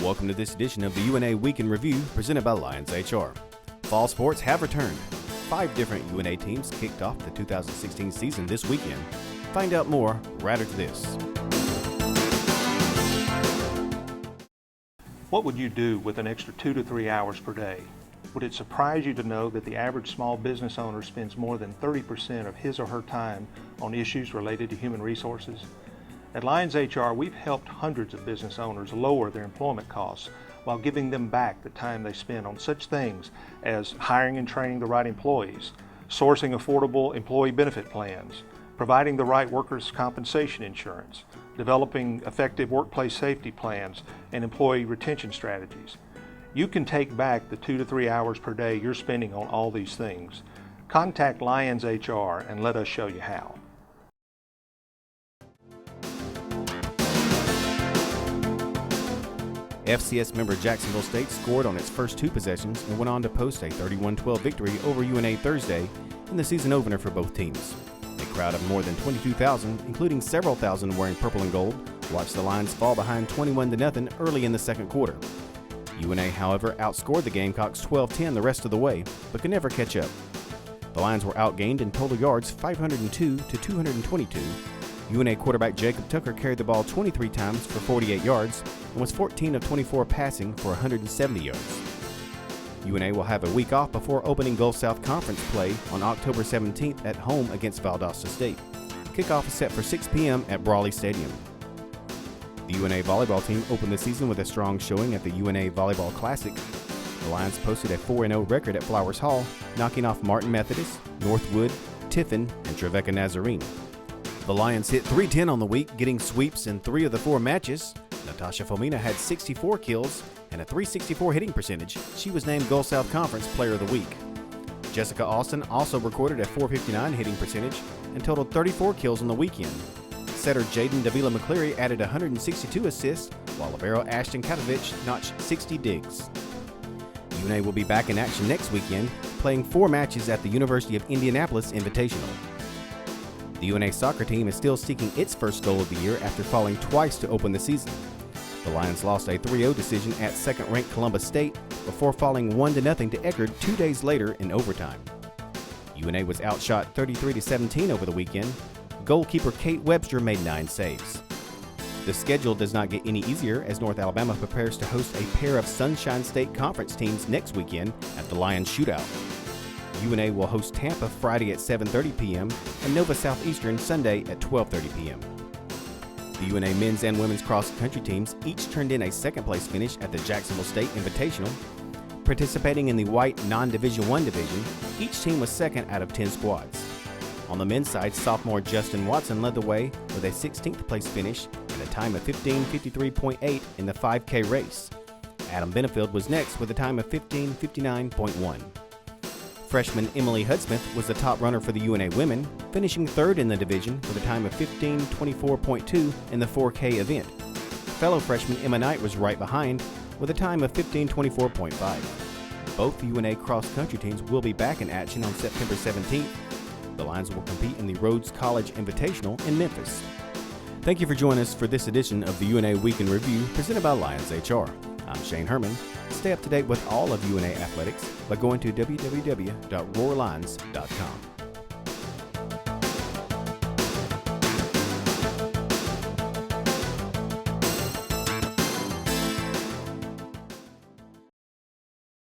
Welcome to this edition of the UNA Week in Review presented by Lions HR. Fall sports have returned. 5 different UNA teams kicked off the 2016 season this weekend. Find out more right after this. What would you do with an extra 2 to 3 hours per day? Would it surprise you to know that the average small business owner spends more than 30% of his or her time on issues related to human resources? At Lions HR, we've helped hundreds of business owners lower their employment costs while giving them back the time they spend on such things as hiring and training the right employees, sourcing affordable employee benefit plans, providing the right workers' compensation insurance, developing effective workplace safety plans, and employee retention strategies. You can take back the 2 to 3 hours per day you're spending on all these things. Contact Lions HR and let us show you how. FCS member Jacksonville State scored on its first 2 possessions and went on to post a 31-12 victory over UNA Thursday in the season opener for both teams. A crowd of more than 22,000, including several thousand wearing purple and gold, watched the Lions fall behind 21-0 early in the second quarter. UNA, however, outscored the Gamecocks 12-10 the rest of the way, but could never catch up. The Lions were outgained in total yards 502 to 222. UNA quarterback Jacob Tucker carried the ball 23 times for 48 yards and was 14 of 24 passing for 170 yards. UNA will have a week off before opening Gulf South Conference play on October 17th at home against Valdosta State. Kickoff is set for 6 p.m. at Brawley Stadium. The UNA volleyball team opened the season with a strong showing at the UNA Volleyball Classic. The Lions posted a 4-0 record at Flowers Hall, knocking off Martin Methodist, Northwood, Tiffin, and Trevecca Nazarene. The Lions hit .310 on the week, getting sweeps in 3 of the 4 matches. Natasha Fomina had 64 kills and a .364 hitting percentage. She was named Gulf South Conference Player of the Week. Jessica Austin also recorded a .459 hitting percentage and totaled 34 kills on the weekend. Setter Jayden Davila McCleary added 162 assists, while libero Ashtyn Kapovich notched 60 digs. UNA will be back in action next weekend, playing 4 matches at the University of Indianapolis Invitational. The UNA soccer team is still seeking its first goal of the year after falling twice to open the season. The Lions lost a 3-0 decision at second-ranked Columbus State before falling 1-0 to Eckerd 2 days later in overtime. UNA was outshot 33-17 over the weekend. Goalkeeper Kate Webster made 9 saves. The schedule does not get any easier as North Alabama prepares to host a pair of Sunshine State Conference teams next weekend at the Lions Shootout. UNA will host Tampa Friday at 7:30 p.m. and Nova Southeastern Sunday at 12:30 p.m. The UNA men's and women's cross-country teams each turned in a second-place finish at the Jacksonville State Invitational. Participating in the white non-Division I division, each team was second out of 10 squads. On the men's side, sophomore Justin Watson led the way with a 16th-place finish and a time of 15:53.8 in the 5K race. Adam Benefield was next with a time of 15:59.1. Freshman Emilee Hudsmith was the top runner for the UNA women, finishing 3rd in the division with a time of 15:24.2 in the 4K event. Fellow freshman Emma Knight was right behind with a time of 15:24.5. Both UNA cross-country teams will be back in action on September 17th. The Lions will compete in the Rhodes College Invitational in Memphis. Thank you for joining us for this edition of the UNA Week in Review presented by Lions HR. I'm Shane Herman. Stay up to date with all of UNA athletics by going to www.roarlions.com.